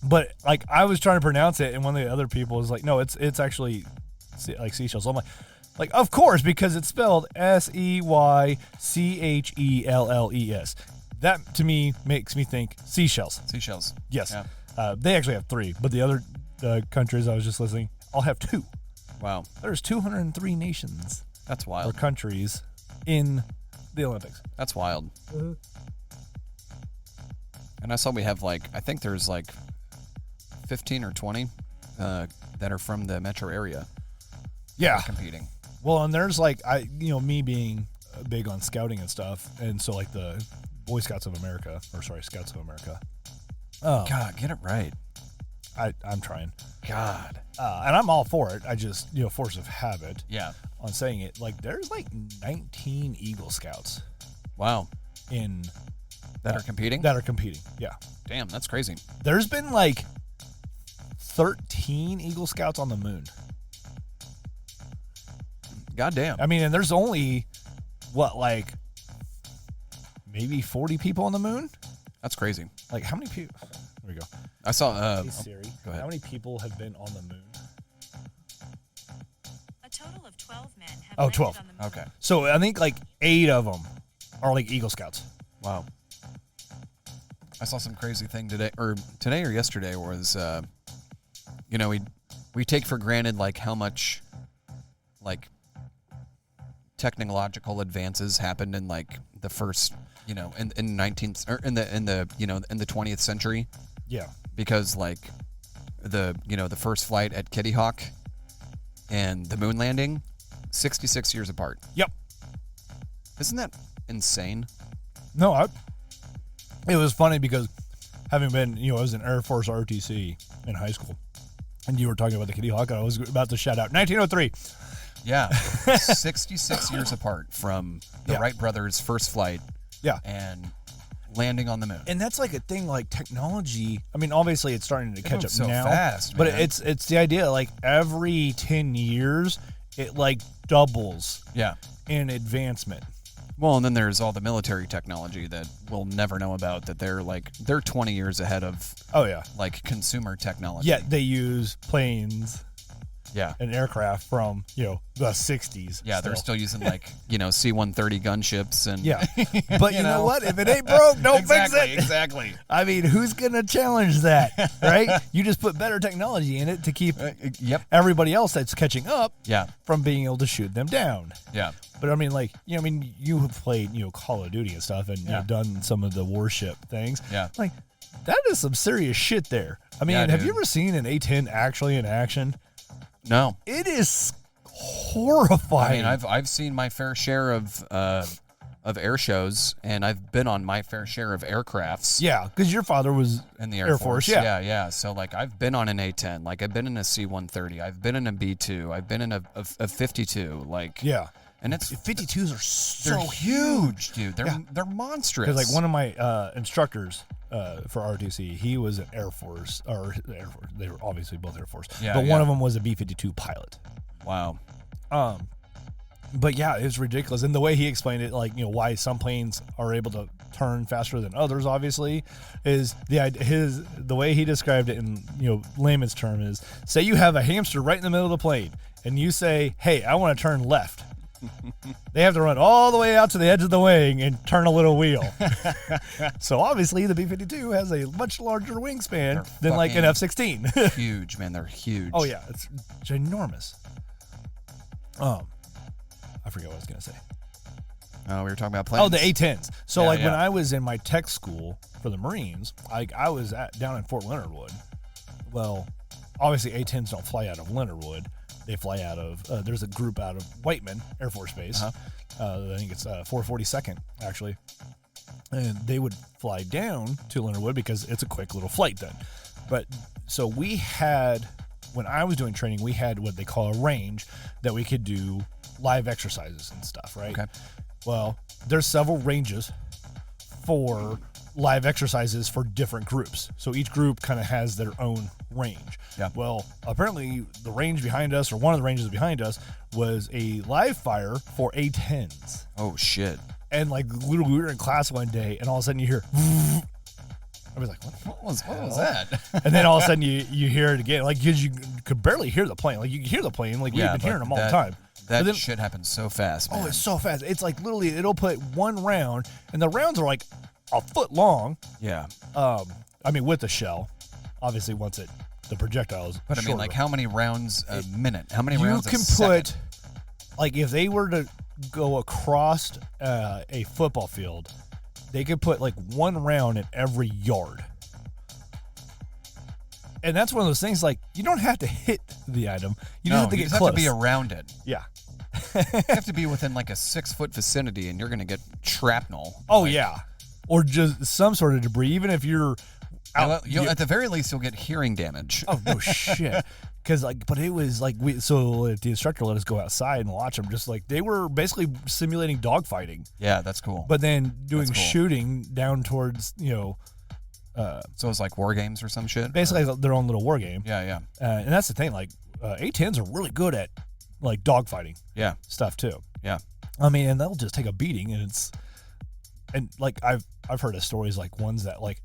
But like I was trying to pronounce it, and one of the other people was like, "No, it's actually like Seychelles." So I'm like, of course, because it's spelled Seychelles. That to me makes me think Seychelles. Seychelles. Yes. Yeah. They actually have 3, but the other countries I was just listening all have 2. Wow. There's 203 nations. That's Or wild. countries in the Olympics. That's wild. And I saw we have I think there's 15 or 20 that are from the metro area. Yeah. Competing. Well, and there's me being big on scouting and stuff, and so the Boy Scouts of America, Scouts of America. Oh, God, get it right. I'm trying. God. And I'm all for it. I just, force of habit. Yeah. On saying it, there's 19 Eagle Scouts. Wow. That are competing? That are competing, yeah. Damn, that's crazy. There's been 13 Eagle Scouts on the moon. God damn. I mean, and there's only, maybe 40 people on the moon? That's crazy. How many people? There we go. I saw. Hey, Siri, go ahead. how many people have been on the moon? A total of 12 men have Oh, landed 12. on the moon. Okay. So I think 8 of them are Eagle Scouts. Wow. I saw some crazy thing today or yesterday was, we take for granted how much technological advances happened in the first, in 19th or in the 20th century. Yeah. Because the first flight at Kitty Hawk and the moon landing, 66 years apart. Yep. Isn't that insane? No, it was funny because having been, I was in Air Force ROTC in high school, and you were talking about the Kitty Hawk, and I was about to shout out 1903. Yeah, 66 years apart from the Wright brothers' first flight. Yeah. And landing on the moon. And that's a thing technology. I mean, obviously it's starting to catch up so now. Fast, but man. it's the idea every 10 years it doubles. Yeah. In advancement. Well, and then there's all the military technology that we'll never know about that they're 20 years ahead of consumer technology. Yeah, they use planes. Yeah. An aircraft from, the 60s. Yeah, they're still using C-130 gunships and yeah. But you know what? If it ain't broke, don't fix it. Exactly. I mean, who's going to challenge that, right? You just put better technology in it to keep everybody else that's catching up from being able to shoot them down. Yeah. But I mean, you have played, Call of Duty and stuff and done some of the warship things. Yeah. that is some serious shit there. I mean, Yeah, have dude. you ever seen an A-10 actually in action? No. It is horrifying. I mean, I've seen my fair share of air shows, and I've been on my fair share of aircrafts. Yeah, because your father was In the Air Force. Yeah. Yeah. So, like, I've been on an A-10. Like, I've been in a C-130. I've been in a B-2. I've been in a 52. Like, Yeah. and it's 52s are so they're huge, dude. They're monstrous. Because like one of my instructors for ROTC, he was an Air Force, Air Force. They were obviously both Air Force. Yeah, but yeah. one of them was a B-52 pilot. Wow. But yeah, it was ridiculous. And the way he explained it, like, why some planes are able to turn faster than others, obviously, is the way he described it in, layman's term is, say you have a hamster right in the middle of the plane and you say, hey, I want to turn left. They have to run all the way out to the edge of the wing and turn a little wheel. So obviously the B-52 has a much larger wingspan than like an F-16. Huge, man. They're huge. Oh yeah, it's ginormous. I forget what I was gonna say. Oh, we were talking about planes. Oh, the A-10s. So Yeah, when yeah. I was in my tech school for the Marines, I was down in Fort Leonard Wood. Well, obviously A-10s don't fly out of Leonard Wood. They fly out of, there's a group out of Whiteman Air Force Base. I think it's 442nd, actually. And they would fly down to Leonard Wood because it's a quick little flight then. But so we had, when I was doing training, we had what they call a range that we could do live exercises and stuff, right? Okay. Well, there's several ranges for live exercises for different groups. So each group kind of has their own range. Yeah. Well, apparently the range behind us, or one of the ranges behind us, was a live fire for A-10s. Oh, shit. And like literally we were in class one day and all of a sudden you hear, I was like, What was that? and then all of a sudden you hear it again, like, because you could barely hear the plane. Like, you can hear the plane, like we've been hearing them all the time. That But then- shit happens so fast, man. Oh, it's so fast. It's like literally it'll put one round, and the rounds are like a foot long. Yeah. I mean, with the shell, obviously once the projectile is But I mean, like, how many rounds a minute? How many you rounds can a second? put, like, if they were to go across a football field, they could put like one round in every yard. And that's one of those things, like, you don't have to hit the item. You just have to you get just close. have to be around it. Yeah. You have to be within like a 6-foot vicinity, and you're going to get shrapnel. Oh, Like, yeah. Or just some sort of debris, even if you're out. You'll, at the very least, you'll get hearing damage. Oh, no shit. Because, like, but it was like, so the instructor let us go outside and watch them, just like, they were basically simulating dogfighting, Yeah, that's cool. but then doing That's cool. shooting down towards, So it's like war games or some shit? basically their own little war game. Yeah, yeah. And that's the thing, like, A-10s are really good at, like, dogfighting Yeah, stuff, too. yeah. I mean, and they'll just take a beating, and like, I've heard of stories, like, ones that, like,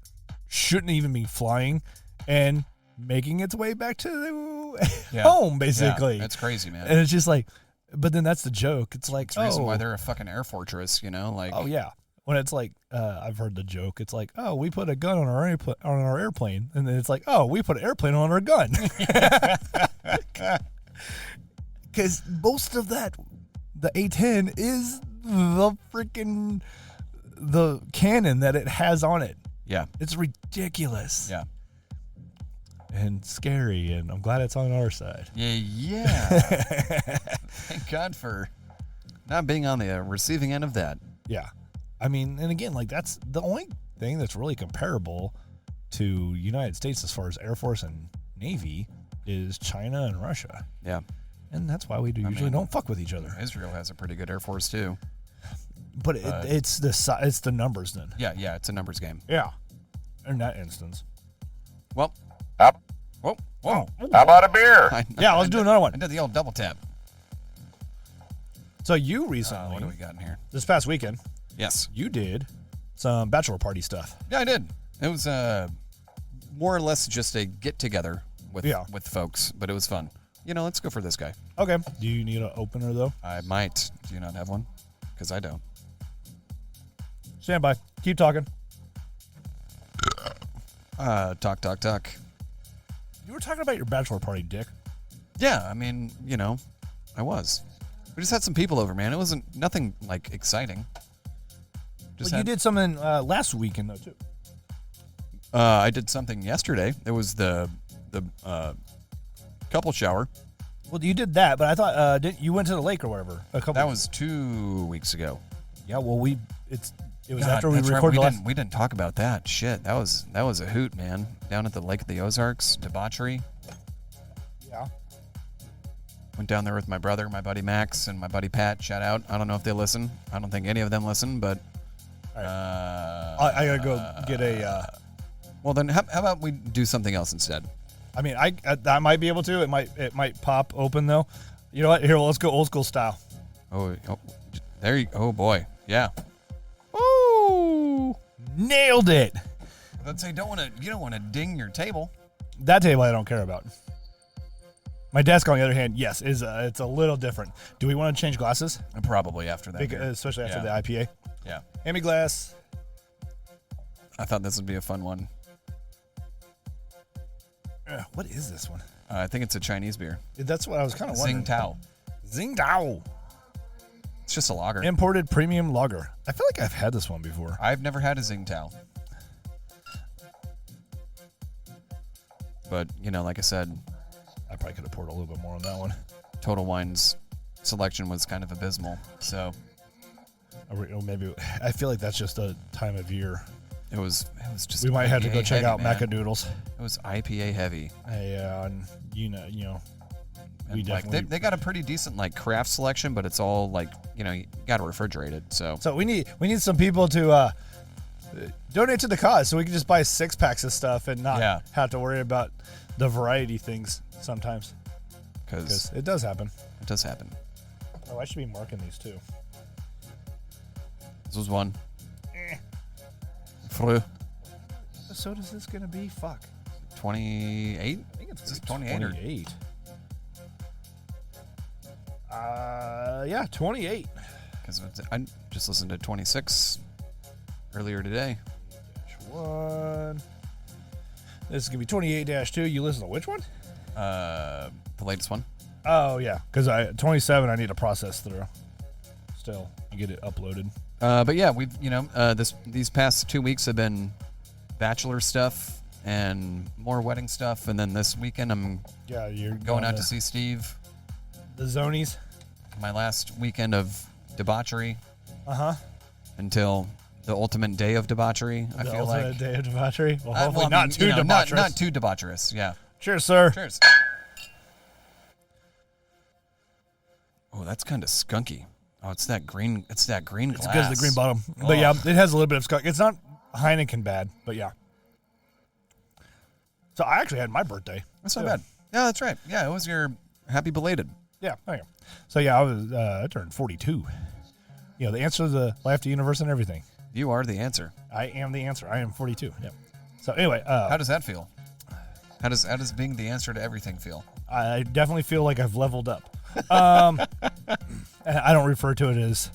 shouldn't even be flying and making its way back to Yeah. home, basically. Yeah, that's crazy, man. And it's just like, but then that's the joke. It's like, It's the reason why they're a fucking air fortress, like. oh yeah. When it's like, I've heard the joke. It's like, oh, we put a gun on our airplane, and then it's like, oh, we put an airplane on our gun. Because most of that, the A-10 is the cannon that it has on it. Yeah, It's ridiculous. yeah. And scary, and I'm glad it's on our side. Yeah. Thank God for not being on the receiving end of that. Yeah. I mean, and again, like, that's the only thing that's really comparable to United States as far as Air Force and Navy is China and Russia. Yeah. And that's why we usually don't fuck with each other. Israel has a pretty good air force too. But it's the numbers then. Yeah, it's a numbers game. Yeah. In that instance. Well, How whoa. how about a beer? Yeah, let's do another I one. did the old double tap. So you recently, What do we got in here? this past weekend, Yes. you did some bachelor party stuff. Yeah, I did. It was more or less just a get together with folks, but it was fun. Let's go for this guy. Okay. Do you need an opener, though? I might. Do you not have one? Because I don't. Stand by. Keep talking. Talk. You were talking about your bachelor party, Dick. Yeah, I mean, I was. We just had some people over, man. It wasn't nothing like exciting. Well, you did something last weekend, though, too. I did something yesterday. It was the couple shower. Well, you did that, but I thought you went to the lake or whatever. That was 2 weeks ago. Yeah, well, it was after we that's right. recorded We didn't talk about that. Shit, that was a hoot, man. Down at the Lake of the Ozarks, debauchery. Yeah. Went down there with my brother, my buddy Max, and my buddy Pat. Shout out. I don't know if they listen. I don't think any of them listen, but. All right. I gotta go get a. Well, then, how about we do something else instead? I mean, I might be able to. It might pop open though. You know what? Here, let's go old school style. Oh, there you. Oh boy, yeah. Ooh, nailed it. Let's say you don't want to ding your table. That table I don't care about. My desk, on the other hand, yes, it's a little different. Do we want to change glasses? Probably after that, especially after the IPA. Yeah. Hand me glass. I thought this would be a fun one. What is this one? I think it's a Chinese beer. That's what I was kind of wondering. Tsingtao. It's just a lager. Imported premium lager. I feel like I've had this one before. I've never had a Tsingtao. But, like I said, I probably could have poured a little bit more on that one. Total Wine's selection was kind of abysmal. So maybe I feel like that's just a time of year. It was just. We might have to go check out Macadoodles. Macadoodles. It was IPA heavy. Yeah, and we definitely they got a pretty decent craft selection, but it's all you got to refrigerate it. So we need some people to donate to the cause, so we can just buy 6-packs of stuff and not have to worry about the variety things sometimes. Because it does happen. It does happen. Oh, I should be marking these too. This was one. Fruh. What episode is this gonna be? Fuck. 28? I think it's 28. Yeah, 28. Because I just listened to 26 earlier today. One. This is gonna be 28-2. You listen to which one? The latest one. Oh yeah, because 27 I need to process through. Still, you get it uploaded. But yeah, we've these past 2 weeks have been bachelor stuff and more wedding stuff, and then this weekend you're going out to see Steve. The Zonies. My last weekend of debauchery. Until the ultimate day of debauchery. I feel like the ultimate day of debauchery. Well, hopefully not too debaucherous. Not too debaucherous. Yeah. Cheers, sir. Cheers. Oh, that's kind of skunky. Oh, it's that green glass. It's because of the green bottom. But yeah, it has a little bit of skunk. It's not Heineken bad, but yeah. So I actually had my birthday. That's not bad. Yeah, that's right. Yeah, it was your happy belated. Yeah, there you go. So yeah, I turned 42. The answer to the life, the universe, and everything. You are the answer. I am the answer. I am 42. Yeah. So anyway, how does that feel? How does being the answer to everything feel? I definitely feel like I've leveled up. I don't refer to it as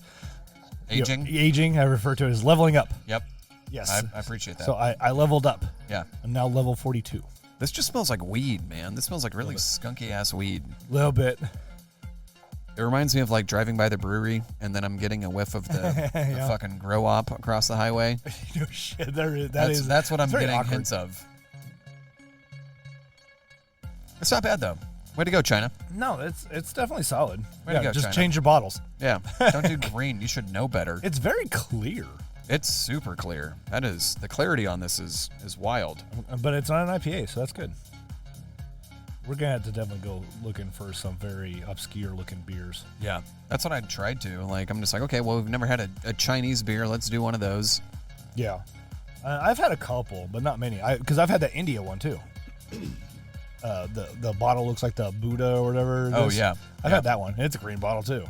aging. Aging. I refer to it as leveling up. Yep. Yes. I appreciate that. So I leveled up. Yeah. I'm now level 42. This just smells like weed, man. This smells like really skunky ass weed. A little bit. It reminds me of driving by the brewery, and then I'm getting a whiff of the fucking grow op across the highway. No shit. That's what I'm getting awkward. hints of. It's not bad though. Way to go, China. No, it's definitely solid. Way to go, just China. change your bottles. Yeah. Don't do green. You should know better. It's very clear. It's super clear. That is, the clarity on this is wild. But it's not an IPA, so that's good. We're going to have to definitely go looking for some very obscure looking beers. Yeah. That's what I tried to. I'm just okay, well, we've never had a Chinese beer. Let's do one of those. Yeah. I've had a couple, but not many. Because I've had the India one, too. The bottle looks like the Buddha or whatever. Oh, yeah. I've had that one. It's a green bottle, too.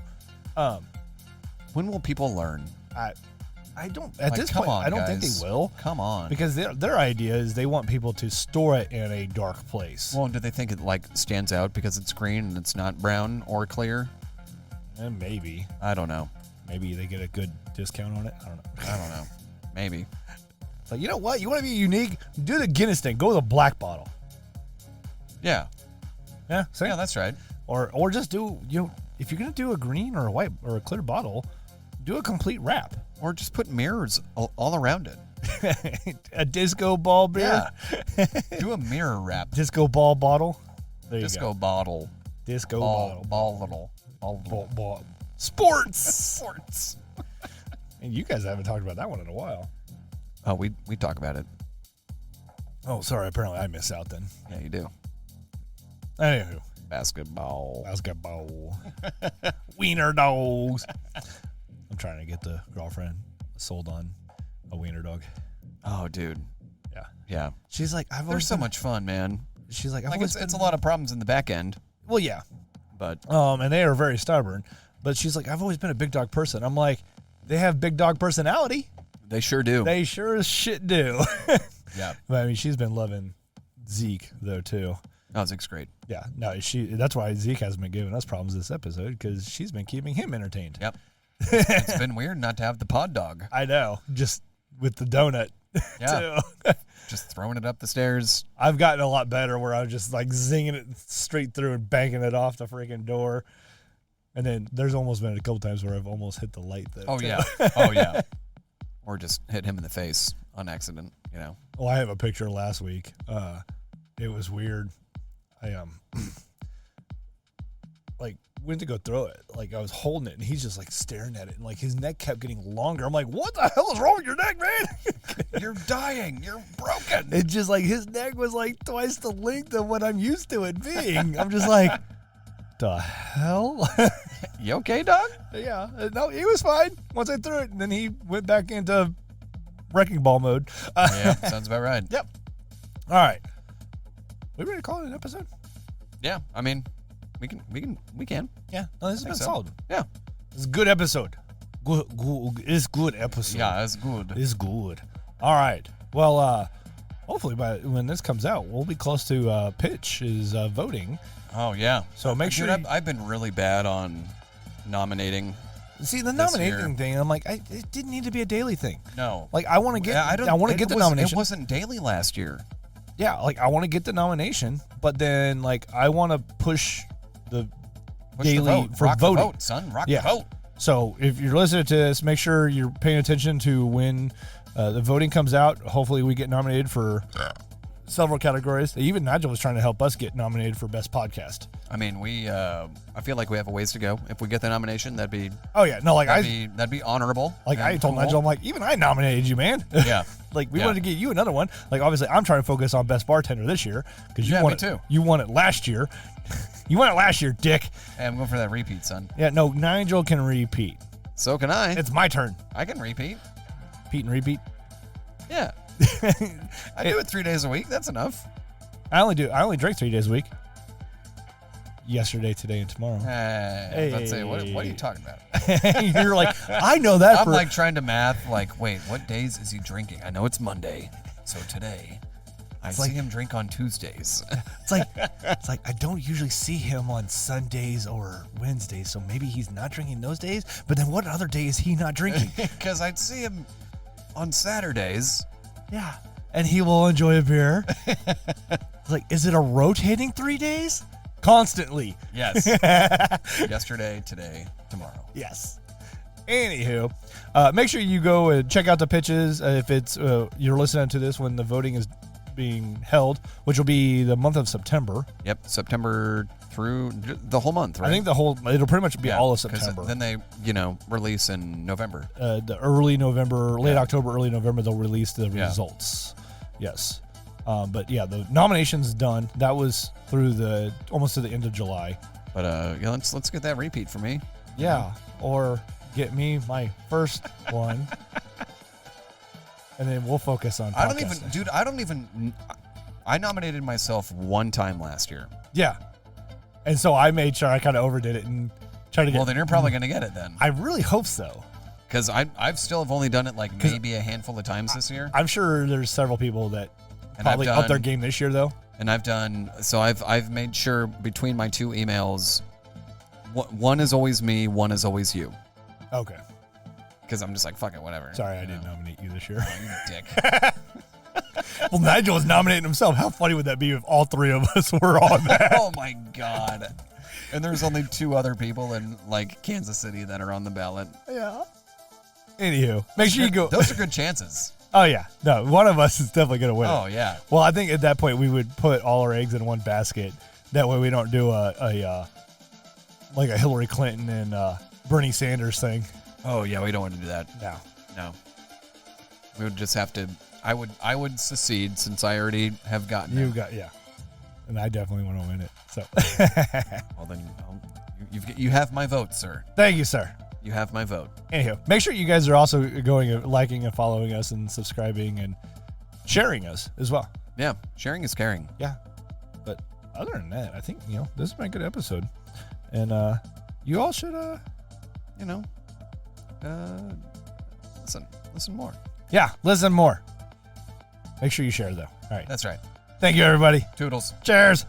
When will people learn? I don't, at this point, I don't think they will. Come on. Because their idea is they want people to store it in a dark place. Well, do they think it stands out because it's green and it's not brown or clear? Maybe. I don't know. Maybe they get a good discount on it. I don't know. Maybe. It's you know what? You want to be unique? Do the Guinness thing. Go with a black bottle. Yeah. Yeah. See? Yeah, that's right. Or just do, if you're going to do a green or a white or a clear bottle, do a complete wrap. Or just put mirrors all around it. A disco ball beer. Yeah. Do a mirror wrap. Disco ball bottle. There you Disco go. bottle. Disco Ball. bottle. Ball. Sports. Sports. And you guys haven't talked about that one in a while. Oh, we talk about it. Oh, sorry. Apparently I missed out then. Yeah, you do. Anywho. Basketball. Wiener dogs. I'm trying to get the girlfriend sold on a wiener dog. Oh, dude. Yeah. Yeah. She's like, They're so much fun, man. She's like, It's a lot of problems in the back end, Well, yeah. but And they are very stubborn. But she's like, I've always been a big dog person. I'm like, they have big dog personality. they sure do. They sure as shit do. Yeah. But I mean, she's been loving Zeke though too. Oh, Zeke's great. Yeah, no, that's why Zeke hasn't been giving us problems this episode, because she's been keeping him entertained. Yep. It's been weird not to have the pod dog. I know, just with the donut. Yeah. Too. Just throwing it up the stairs. I've gotten a lot better where I'm just like zinging it straight through and banking it off the freaking door. And then there's almost been a couple times where I've almost hit the light though. Oh, too. yeah. Oh, yeah. Or just hit him in the face on accident, you know. Well, I have a picture last week. It was weird. I like went to go throw it. Like I was holding it and he's just like staring at it and like his neck kept getting longer. I'm like, what the hell is wrong with your neck, man? You're dying. You're broken. It's just like his neck was like twice the length of what I'm used to it being. I'm just like, the hell? You okay, dog? Yeah. No, he was fine once I threw it, and then he went back into wrecking ball mode. Yeah, sounds about right. Yep. All right. We ready to call it an episode? Yeah, I mean, we can. Yeah. No, this has been so. solid. Yeah. It's a good episode. Good. It's good episode. Yeah, that's good. It's good. All right. Well, hopefully by when this comes out, we'll be close to Pitch is voting. Oh, yeah. So make sure. I've been really bad on nominating. See, the this nominating year. thing, I'm like, it didn't need to be a daily thing. No. Like, I want to get, Yeah, I want to get the nomination. It wasn't daily last year. Yeah, like I want to get the nomination, but then like I want to push the Push daily the vote. for Rock voting. the vote, son. Rock the vote. So if you're listening to this, make sure you're paying attention to when the voting comes out. Hopefully, we get nominated for several categories. Even Nigel was trying to help us get nominated for best podcast. I mean, I feel like we have a ways to go. If we get the nomination, that'd be Oh yeah, no, like that'd be honorable. like I and told cool. Nigel, I'm like, even I nominated you, man. Yeah. Like we Yeah. wanted to get you another one. Like obviously, I'm trying to focus on best bartender this year because you Yeah, won me it too. You won it last year. You won it last year, Dick. Hey, I'm going for that repeat, son. Yeah, no, Nigel can repeat. So can I. It's my turn. I can repeat. Pete and repeat. Yeah. I do it 3 days a week. That's enough. I only drink 3 days a week. Yesterday, today, and tomorrow. Hey, let's say, what are you talking about? You're like, I know that. I'm like trying to math. Like, wait, what days is he drinking? I know it's Monday, so today. I see him drink on Tuesdays. It's like I don't usually see him on Sundays or Wednesdays, so maybe he's not drinking those days. But then what other day is he not drinking? Because I'd see him on Saturdays. Yeah, and he will enjoy a beer. It's like, is it a rotating 3 days? Constantly. Yes. Yesterday, today, tomorrow. Yes. Anywho, make sure you go and check out the pitches if it's you're listening to this when the voting is being held, which will be the month of September. Yep, September through the whole month, right? I think it'll pretty much be all of September. Then they, release in November. The early November, late October, early November, they'll release the Yeah. results. Yes. But yeah, the nomination's done. That was through almost to the end of July. But let's get that repeat for me. Yeah. Or get me my first one. And then we'll focus on podcasting. I nominated myself one time last year. Yeah. And so I made sure I kind of overdid it and tried to get. Well, then you're probably going to get it then. I really hope so. Because I've still have only done it like maybe a handful of times this year. I'm sure there's several people that And probably I've up their done- game this year, though. And I've made sure between my two emails, one is always me, one is always you. Okay. Because I'm just like, fuck it, whatever. Sorry, I didn't nominate you this year. Oh, you dick. Well, Nigel was nominating himself. How funny would that be if all three of us were on that? Oh my God. And there's only two other people in like Kansas City that are on the ballot. Yeah. Anywho, make sure you go. Those are good chances. Oh yeah, no, one of us is definitely gonna win. Oh yeah. Well, I think at that point we would put all our eggs in one basket. That way we don't do a like a Hillary Clinton and Bernie Sanders thing. Oh yeah, we don't want to do that. No. We would just have to. I would secede since I already have gotten You it. got and I definitely want to win it. So. Well then, you have my vote, sir. Thank you, sir. You have my vote. Anyhow, make sure you guys are also going and liking and following us and subscribing and sharing us as well. Yeah, sharing is caring. Yeah. But other than that, I think, this has been a good episode. And you all should listen more. Yeah, listen more. Make sure you share though. All right. That's right. Thank you, everybody. Toodles. Cheers.